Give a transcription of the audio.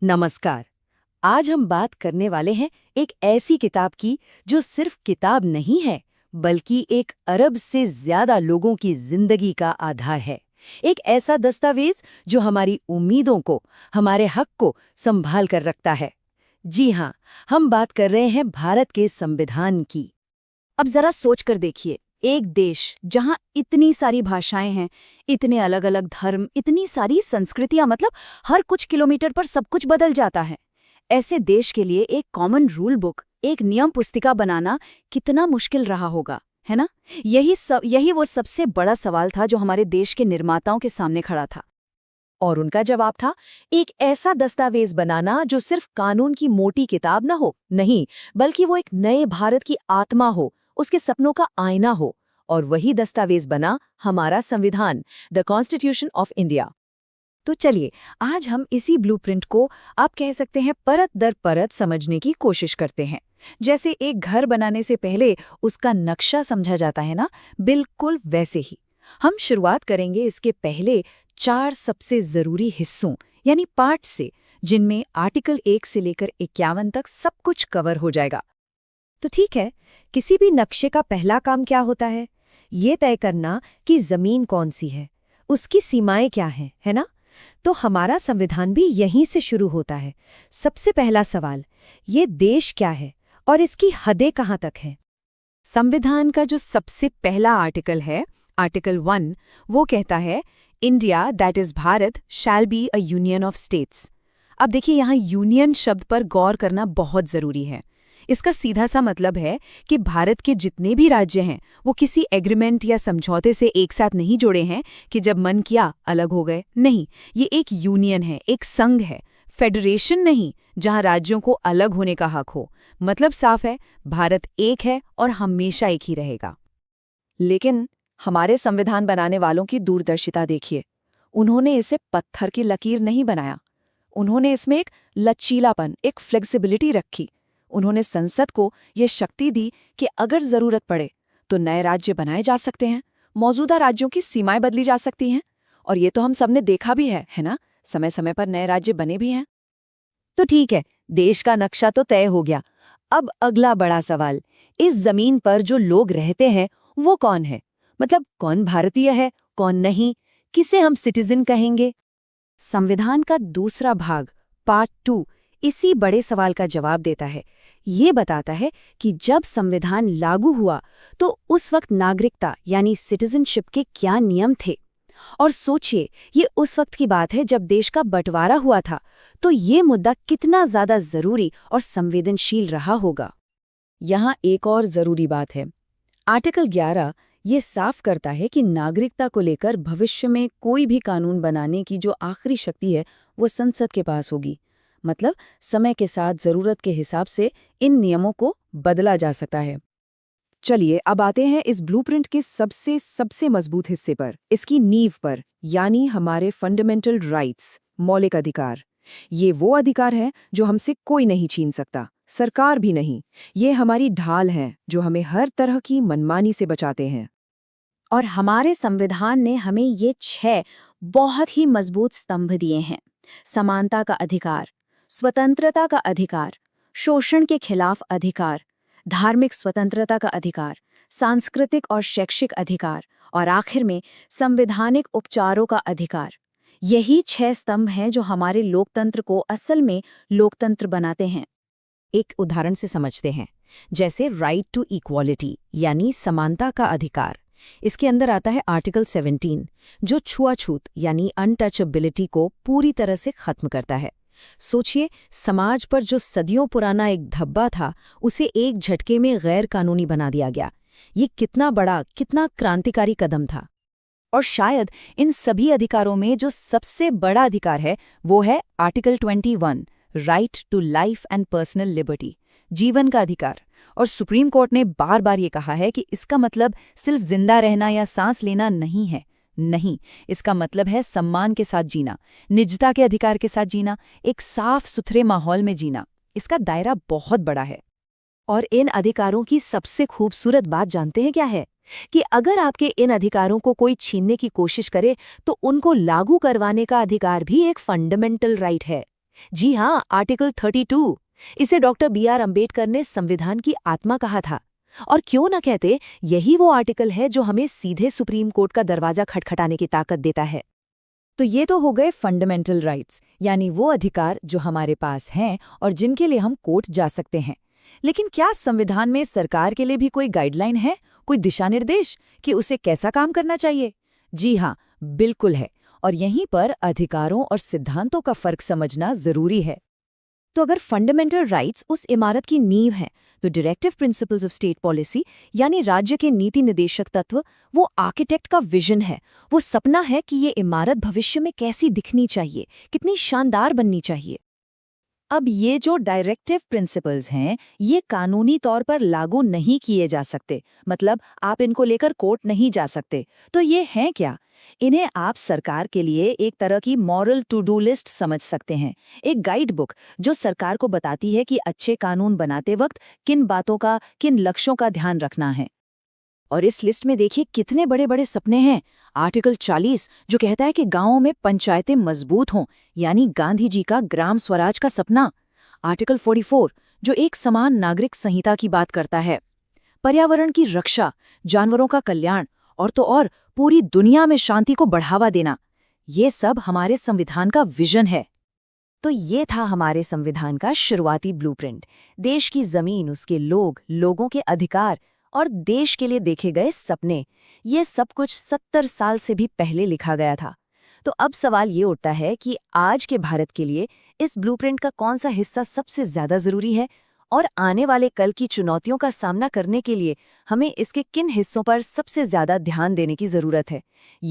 नमस्कार। आज हम बात करने वाले हैं एक ऐसी किताब की जो सिर्फ किताब नहीं है, बल्कि एक अरब से ज्यादा लोगों की जिंदगी का आधार है। एक ऐसा दस्तावेज जो हमारी उम्मीदों को, हमारे हक को संभाल कर रखता है। जी हाँ, हम बात कर रहे हैं भारत के संविधान की। अब जरा सोच कर देखिए, एक देश जहां इतनी सारी भाषाएं हैं, इतने अलग अलग धर्म, इतनी सारी संस्कृतियां, मतलब हर कुछ किलोमीटर पर सब कुछ बदल जाता है। ऐसे देश के लिए एक कॉमन रूल बुक, एक नियम पुस्तिका बनाना कितना मुश्किल रहा होगा, है ना? यही वो सबसे बड़ा सवाल था जो हमारे देश के निर्माताओं के सामने खड़ा था। और उनका जवाब था, एक ऐसा दस्तावेज बनाना जो सिर्फ कानून की मोटी किताब ना हो, नहीं, बल्कि वो एक नए भारत की आत्मा हो, उसके सपनों का आईना हो। और वही दस्तावेज बना हमारा संविधान, द कॉन्स्टिट्यूशन ऑफ इंडिया। तो चलिए, आज हम इसी ब्लूप्रिंट को, आप कह सकते हैं, परत दर परत समझने की कोशिश करते हैं। जैसे एक घर बनाने से पहले उसका नक्शा समझा जाता है ना, बिल्कुल वैसे ही हम शुरुआत करेंगे इसके पहले 4 सबसे जरूरी हिस्सों यानी पार्ट से, जिनमें आर्टिकल 1 से लेकर 51 तक सब कुछ कवर हो जाएगा। तो ठीक है, किसी भी नक्शे का पहला काम क्या होता है? ये तय करना कि जमीन कौन सी है, उसकी सीमाएं क्या हैं, है ना? तो हमारा संविधान भी यहीं से शुरू होता है। सबसे पहला सवाल, ये देश क्या है और इसकी हदें कहाँ तक हैं? संविधान का जो सबसे पहला आर्टिकल है, आर्टिकल 1, वो कहता है, India that is Bharat shall be a union of states. अब देखिए, यहाँ यूनियन शब्द पर गौर करना बहुत जरूरी है। इसका सीधा सा मतलब है कि भारत के जितने भी राज्य हैं वो किसी एग्रीमेंट या समझौते से एक साथ नहीं जुड़े हैं कि जब मन किया अलग हो गए। नहीं, ये एक यूनियन है, एक संघ है, फेडरेशन नहीं, जहां राज्यों को अलग होने का हक हो। मतलब साफ है, भारत एक है और हमेशा एक ही रहेगा। लेकिन हमारे संविधान बनाने वालों की दूरदर्शिता देखिए। उन्होंने इसे पत्थर की लकीर नहीं बनाया। उन्होंने इसमें एक लचीलापन, एक फ्लेक्सिबिलिटी रखी। उन्होंने संसद को ये शक्ति दी कि अगर जरूरत पड़े तो नए राज्य बनाए जा सकते हैं, मौजूदा राज्यों की सीमाएं बदली जा सकती हैं। और ये तो हम सबने देखा भी है ना? समय समय पर नए राज्य बने भी हैं। तो ठीक है, देश का नक्शा तो तय हो गया। अब अगला बड़ा सवाल, इस जमीन पर जो लोग रहते हैं वो कौन है? मतलब कौन भारतीय है, कौन नहीं, किसे हम सिटीजन कहेंगे? संविधान का दूसरा भाग, पार्ट 2, इसी बड़े सवाल का जवाब देता है। ये बताता है कि जब संविधान लागू हुआ तो उस वक्त नागरिकता यानी सिटीजनशिप के क्या नियम थे। और सोचिए, ये उस वक्त की बात है जब देश का बंटवारा हुआ था, तो ये मुद्दा कितना ज्यादा जरूरी और संवेदनशील रहा होगा। यहाँ एक और जरूरी बात है। आर्टिकल 11 ये साफ करता है कि नागरिकता को लेकर भविष्य में कोई भी कानून बनाने की जो आखिरी शक्ति है वो संसद के पास होगी। मतलब समय के साथ जरूरत के हिसाब से इन नियमों को बदला जा सकता है। चलिए अब आते हैं इस ब्लूप्रिंट के सबसे सबसे मजबूत हिस्से पर, इसकी नींव पर, यानी हमारे फंडामेंटल राइट्स, मौलिक अधिकार। ये वो अधिकार है जो हमसे कोई नहीं छीन सकता, सरकार भी नहीं। ये हमारी ढाल हैं जो हमें हर तरह की मनमानी से बचाते हैं। और हमारे संविधान ने हमें ये 6 बहुत ही मजबूत स्तंभ दिए हैं। समानता का अधिकार, स्वतंत्रता का अधिकार, शोषण के खिलाफ अधिकार, धार्मिक स्वतंत्रता का अधिकार, सांस्कृतिक और शैक्षिक अधिकार, और आखिर में संवैधानिक उपचारों का अधिकार। यही 6 स्तंभ हैं जो हमारे लोकतंत्र को असल में लोकतंत्र बनाते हैं। एक उदाहरण से समझते हैं, जैसे राइट टू इक्वालिटी यानी समानता का अधिकार। इसके अंदर आता है आर्टिकल 17, जो छुआछूत यानी अनटचेबिलिटी को पूरी तरह से खत्म करता है। सोचिए, समाज पर जो सदियों पुराना एक धब्बा था, उसे एक झटके में गैर कानूनी बना दिया गया। ये कितना बड़ा, कितना क्रांतिकारी कदम था। और शायद इन सभी अधिकारों में जो सबसे बड़ा अधिकार है वो है article 21, right to life and personal liberty, जीवन का अधिकार। और सुप्रीम कोर्ट ने बार बार ये कहा है कि इसका मतलब सिर्फ जिंदा रहना या सांस लेना नहीं है। नहीं, इसका मतलब है सम्मान के साथ जीना, निजता के अधिकार के साथ जीना, एक साफ सुथरे माहौल में जीना। इसका दायरा बहुत बड़ा है। और इन अधिकारों की सबसे खूबसूरत बात जानते हैं क्या है? कि अगर आपके इन अधिकारों को कोई छीनने की कोशिश करे तो उनको लागू करवाने का अधिकार भी एक फंडामेंटल राइट है। जी हाँ, आर्टिकल 32। इसे डॉक्टर B.R. अम्बेडकर ने संविधान की आत्मा कहा था। और क्यों ना कहते, यही वो आर्टिकल है जो हमें सीधे सुप्रीम कोर्ट का दरवाजा खटखटाने की ताकत देता है। तो ये तो हो गए फंडामेंटल राइट्स, यानी वो अधिकार जो हमारे पास हैं और जिनके लिए हम कोर्ट जा सकते हैं। लेकिन क्या संविधान में सरकार के लिए भी कोई गाइडलाइन है, कोई दिशा निर्देश कि उसे कैसा काम करना चाहिए? जी हाँ, बिल्कुल है। और यहीं पर अधिकारों और सिद्धांतों का फर्क समझना जरूरी है। तो अगर फंडामेंटल राइट्स उस इमारत की नींव है, तो directive principles of state policy यानी राज्य के नीति निर्देशक तत्व वो आर्किटेक्ट का विजन है। वो सपना है कि ये इमारत भविष्य में कैसी दिखनी चाहिए, कितनी शानदार बननी चाहिए। अब ये जो डायरेक्टिव प्रिंसिपल्स हैं, ये कानूनी तौर पर लागू नहीं किए जा सकते, मतलब आप इनको लेकर कोर्ट नहीं जा सकते। तो ये हैं क्या? इन्हें आप सरकार के लिए एक तरह की मॉरल टू डू लिस्ट समझ सकते हैं, एक गाइड बुक जो सरकार को बताती है कि अच्छे कानून बनाते वक्त किन बातों का, किन लक्ष्यों का ध्यान रखना है। और इस लिस्ट में देखिए कितने बड़े बड़े सपने हैं। आर्टिकल 40 जो कहता है कि गांवों में पंचायतें मजबूत हों, यानी गांधी जी का ग्राम स्वराज का सपना। आर्टिकल 44 जो एक समान नागरिक संहिता की बात करता है। पर्यावरण की रक्षा, जानवरों का कल्याण और तो और पूरी दुनिया में शांति को बढ़ावा देना, ये सब हमारे संविधान का विजन है। तो ये था हमारे संविधान का शुरुआती ब्लूप्रिंट। देश की जमीन, उसके लोग, लोगों के अधिकार और देश के लिए देखे गए सपने, ये सब कुछ 70 साल से भी पहले लिखा गया था। तो अब सवाल ये उठता है कि आज के भारत के लिए इस ब्लूप्रिंट का कौन सा हिस्सा सबसे ज्यादा जरूरी है, और आने वाले कल की चुनौतियों का सामना करने के लिए हमें इसके किन हिस्सों पर सबसे ज्यादा ध्यान देने की जरूरत है। ये